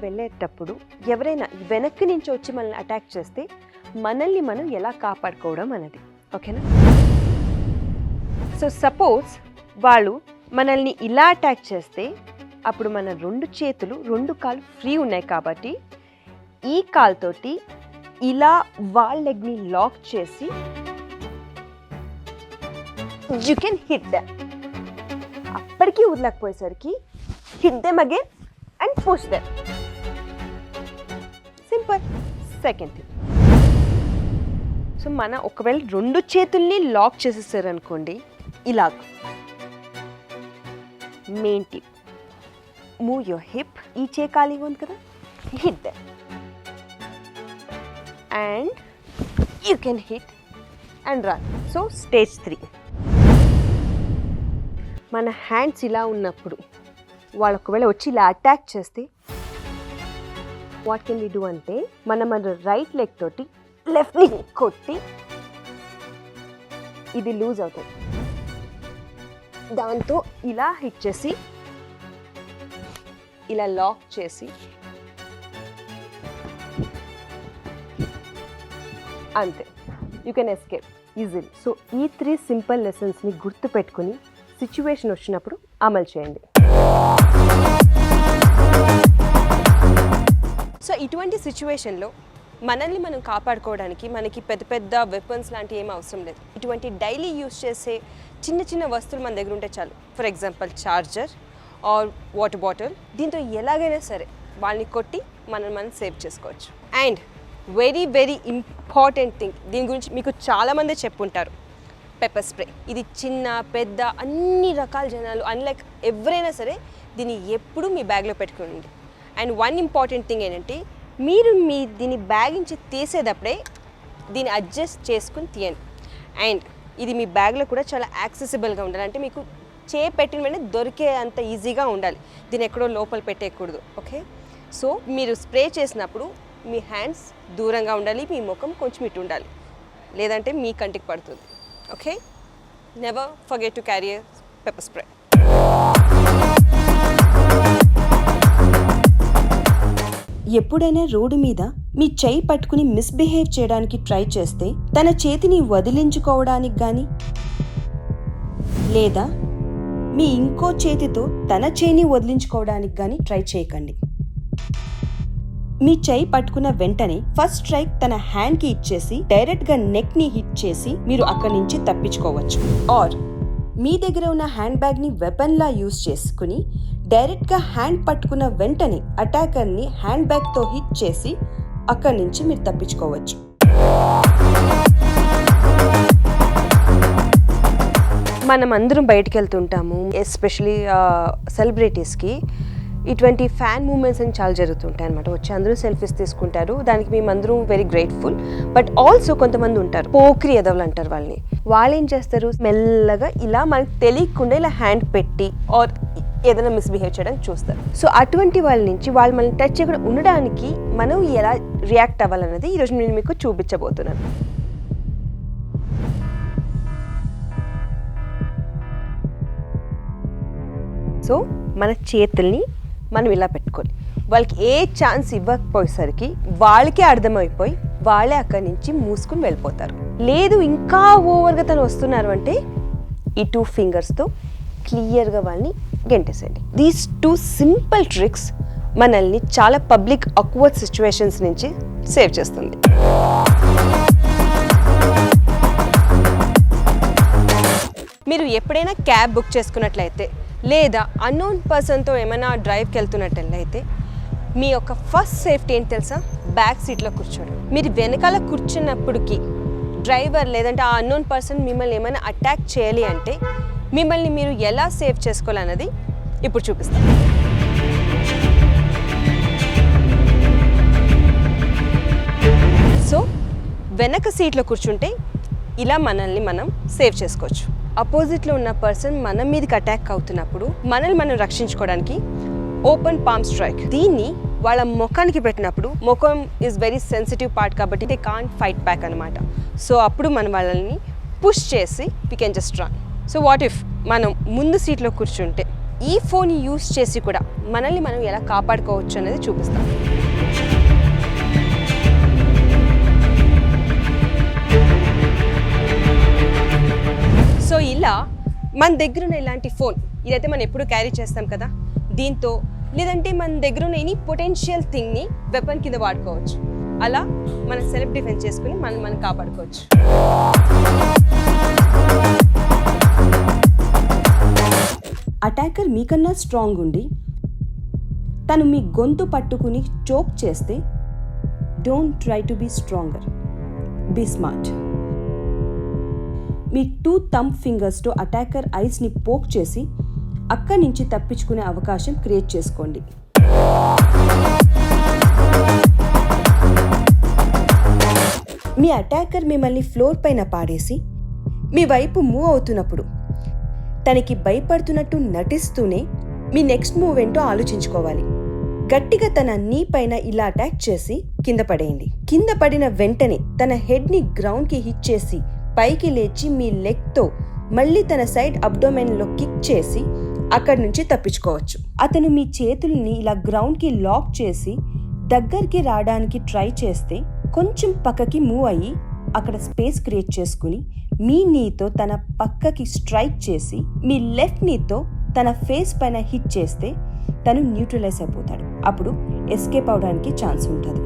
వెళ్ళేటప్పుడు ఎవరైనా వెనక్కి నుంచి వచ్చి మనల్ని అటాక్ చేస్తే మనల్ని మనం ఎలా కాపాడుకోవడం అన్నది. ఓకేనా? సో సపోజ్ వాళ్ళు మనల్ని ఇలా అటాక్ చేస్తే అప్పుడు మన 2 చేతులు 2 కాళ్ళు ఫ్రీ ఉన్నాయి కాబట్టి ఈ కాలుతోటి ఇలా వాళ్ళ లెగ్ని లాక్ చేసి యూ కెన్ హిట్ దెమ్. అప్పటికీ వదలకపోయేసరికి hit them again and push them. Simple. Second thing, so మన ఒకవేళ 2 చేతుల్ని లాక్ చేసేసారు అనుకోండి, ఇలాగ main tip, move your hip. ఈ చే ఖాళీగా ఉంది కదా, hit them and you can hit and run. So stage 3, మన హ్యాండ్స్ ఇలా ఉన్నప్పుడు వాళ్ళు ఒకవేళ వచ్చి ఇలా అటాక్ చేస్తే వాట్ కెన్ వి డూ అంటే మన రైట్ లెగ్ తోటి లెఫ్ట్ని కొట్టి ఇది లూజ్ అవుతుంది, దాంతో ఇలా హిట్ చేసి ఇలా లాక్ చేసి అంతే, you can escape easily. So ఈ 3 సింపుల్ లెసన్స్ని గుర్తుపెట్టుకుని సిచ్యువేషన్ వచ్చినప్పుడు అమలు చేయండి. సో ఇటువంటి సిచ్యువేషన్లో మనల్ని మనం కాపాడుకోవడానికి మనకి పెద్ద పెద్ద వెపన్స్ లాంటివి ఏం అవసరం లేదు. ఇటువంటి డైలీ యూజ్ చేసే చిన్న చిన్న వస్తువులు మన దగ్గర ఉంటే చాలు. For example charger or water bottle. దీంతో ఎలాగైనా సరే వాళ్ళని కొట్టి మనం సేవ్ చేసుకోవచ్చు. And very very important thing, దీని గురించి మీకు చాలామంది చెప్పుంటారు, పెప్పర్ స్ప్రే. ఇది చిన్న పెద్ద అన్ని రకాల జనాలు అన్లైక్ ఎవరైనా సరే దీన్ని ఎప్పుడూ మీ బ్యాగ్లో పెట్టుకోండి. అండ్ వన్ ఇంపార్టెంట్ థింగ్ ఏంటంటే మీరు దీని బ్యాగ్ నుంచి తీసేటప్పుడే దీన్ని అడ్జస్ట్ చేసుకుని తీయండి. అండ్ ఇది మీ బ్యాగ్లో కూడా చాలా యాక్సెసిబుల్గా ఉండాలి, అంటే మీకు పెట్టిన వెంటనే దొరికే అంత ఈజీగా ఉండాలి. దీన్ని ఎక్కడో లోపల పెట్టేయకూడదు. ఓకే, సో మీరు స్ప్రే చేసినప్పుడు మీ హ్యాండ్స్ దూరంగా ఉండాలి, మీ ముఖం కొంచెం ఇటు ఉండాలి, లేదంటే మీ కంటికి పడుతుంది. Okay, never forget to carry a pepper spray. ఎప్పుడైనా రోడ్డు మీద మీ చెయ్యి పట్టుకుని మిస్బిహేవ్ చేయడానికి ట్రై చేస్తే తన చేతిని వదిలించుకోవడానికి కానీ లేదా మీ ఇంకో చేతితో తన చేయిని వదిలించుకోవడానికి కానీ ట్రై చేయకండి. మీ చెయ్యి పట్టుకున్న వెంటనే ఫస్ట్ స్ట్రైక్ తన హ్యాండ్ కి ఇచ్చేసి డైరెక్ట్ గా నెక్ ని హిట్ చేసి మీరు అక్కడి నుంచి తప్పించుకోవచ్చు. ఆర్ మీ దగ్గర ఉన్న హ్యాండ్ బ్యాగ్ ని వెపన్ లా యూజ్ చేసుకుని డైరెక్ట్ గా హ్యాండ్ పట్టుకున్న వెంటనే అటాకర్ ని హ్యాండ్ బ్యాగ్ తో హిట్ చేసి అక్కడి నుంచి మీరు తప్పించుకోవచ్చు. మనం అందరం బయటికి వెళ్తుంటాము, ఎస్పెషలీ సెలబ్రిటీస్కి ఇటువంటి ఫ్యాన్ మూమెంట్స్ అని చాలా జరుగుతుంటాయి అనమాట. వచ్చి అందరూ సెల్ఫీస్ తీసుకుంటారు, దానికి మేమందరం వెరీ గ్రేట్ఫుల్. బట్ ఆల్సో కొంతమంది ఉంటారు పోక్రి ఎదవలు అంటారు వాళ్ళని. వాళ్ళు ఏం చేస్తారు, మెల్లగా ఇలా మనకు తెలియకుండా ఇలా హ్యాండ్ పెట్టి ఆర్ ఏదైనా మిస్బిహేవ్ చేయడానికి చూస్తారు. సో అటువంటి వాళ్ళ నుంచి వాళ్ళు మనల్ని టచ్ చేయకుండా ఉండడానికి మనం ఎలా రియాక్ట్ అవ్వాలన్నది ఈరోజు నేను మీకు చూపించబోతున్నాను. సో మన చేతుల్ని మనం ఇలా పెట్టుకోవాలి. వాళ్ళకి ఏ ఛాన్స్ ఇవ్వకపోయేసరికి వాళ్ళకే అర్థమైపోయి వాళ్ళే అక్కడి నుంచి మూసుకుని వెళ్ళిపోతారు. లేదు ఇంకా ఓవర్గా తను వస్తున్నారు అంటే ఈ 2 ఫింగర్స్తో క్లియర్గా వాళ్ళని గెంటేసేయండి. దీస్ 2 సింపుల్ ట్రిక్స్ మనల్ని చాలా పబ్లిక్ ఆక్వర్డ్ సిచ్యువేషన్స్ నుంచి సేవ్ చేస్తుంది. మీరు ఎప్పుడైనా క్యాబ్ బుక్ చేసుకున్నట్లయితే లేదా అన్నోన్ పర్సన్తో ఏమైనా డ్రైవ్కి వెళ్తున్నట్లయితే మీ యొక్క ఫస్ట్ సేఫ్టీ ఏంటి తెలుసా? బ్యాక్ సీట్లో కూర్చోండి. మీరు వెనకాల కూర్చున్నప్పటికీ డ్రైవర్ లేదంటే ఆ అన్నోన్ పర్సన్ మిమ్మల్ని ఏమైనా అటాక్ చేయాలి అంటే మిమ్మల్ని మీరు ఎలా సేవ్ చేసుకోవాలన్నది ఇప్పుడు చూపిస్తాను. సో వెనక సీట్లో కూర్చుంటే ఇలా మనల్ని మనం సేవ్ చేసుకోవచ్చు. అపోజిట్లో ఉన్న పర్సన్ మన మీదకి అటాక్ అవుతున్నప్పుడు మనల్ని మనం రక్షించుకోవడానికి ఓపెన్ పామ్ స్ట్రైక్, దీన్ని వాళ్ళ ముఖానికి పెట్టినప్పుడు ముఖం ఈజ్ వెరీ సెన్సిటివ్ పార్ట్ కాబట్టి దే కాంట్ ఫైట్ బ్యాక్ అనమాట. సో అప్పుడు మనం వాళ్ళని పుష్ చేసి we can just run. So what if మనం ముందు సీట్లో కూర్చుంటే ఈ ఫోన్ యూస్ చేసి కూడా మనల్ని మనం ఎలా కాపాడుకోవచ్చు అనేది చూపిస్తాం. సో ఇలా మన దగ్గర ఉన్న ఇలాంటి ఫోన్, ఇదైతే మనం ఎప్పుడు క్యారీ చేస్తాం కదా, దీంతో లేదంటే మన దగ్గర ఉన్న ఎనీ పొటెన్షియల్ థింగ్ని వెపన్ కింద వాడుకోవచ్చు. అలా మన సెల్ఫ్ డిఫెన్స్ చేసుకుని మనం కాపాడుకోవచ్చు. అటాకర్ మీకన్నా స్ట్రాంగ్ ఉండి తను మీ గొంతు పట్టుకుని చోక్ చేస్తే don't try to be stronger, be smart. మీ 2 థంబ్ ఫింగర్స్తో అటాకర్ ఐస్ని పోక్ చేసి అక్కడి నుంచి తప్పించుకునే అవకాశం క్రియేట్ చేసుకోండి. మీ అటాకర్ మిమ్మల్ని ఫ్లోర్ పైన పాడేసి మీ వైపు మూవ్ అవుతున్నప్పుడు తనకి భయపడుతున్నట్టు నటిస్తూనే మీ నెక్స్ట్ మూవ్ ఏంటో ఆలోచించుకోవాలి. గట్టిగా తన నీ పైన ఇలా అటాక్ చేసి కింద పడేయండి. కింద పడిన వెంటనే తన హెడ్ని గ్రౌండ్కి హిట్ చేసి పైకి లేచి మీ లెగ్తో మళ్ళీ తన సైడ్ అబ్డోమెన్లో కిక్ చేసి అక్కడి నుంచి తప్పించుకోవచ్చు. అతను మీ చేతుల్ని ఇలా గ్రౌండ్కి లాక్ చేసి దగ్గరికి రావడానికి ట్రై చేస్తే కొంచెం పక్కకి మూవ్ అయ్యి అక్కడ స్పేస్ క్రియేట్ చేసుకుని మీ నీతో తన పక్కకి స్ట్రైక్ చేసి మీ లెఫ్ట్ నీతో తన ఫేస్ పైన హిట్ చేస్తే తను న్యూట్రలైజ్ అయిపోతాడు. అప్పుడు ఎస్కేప్ అవడానికి ఛాన్స్ ఉంటుంది.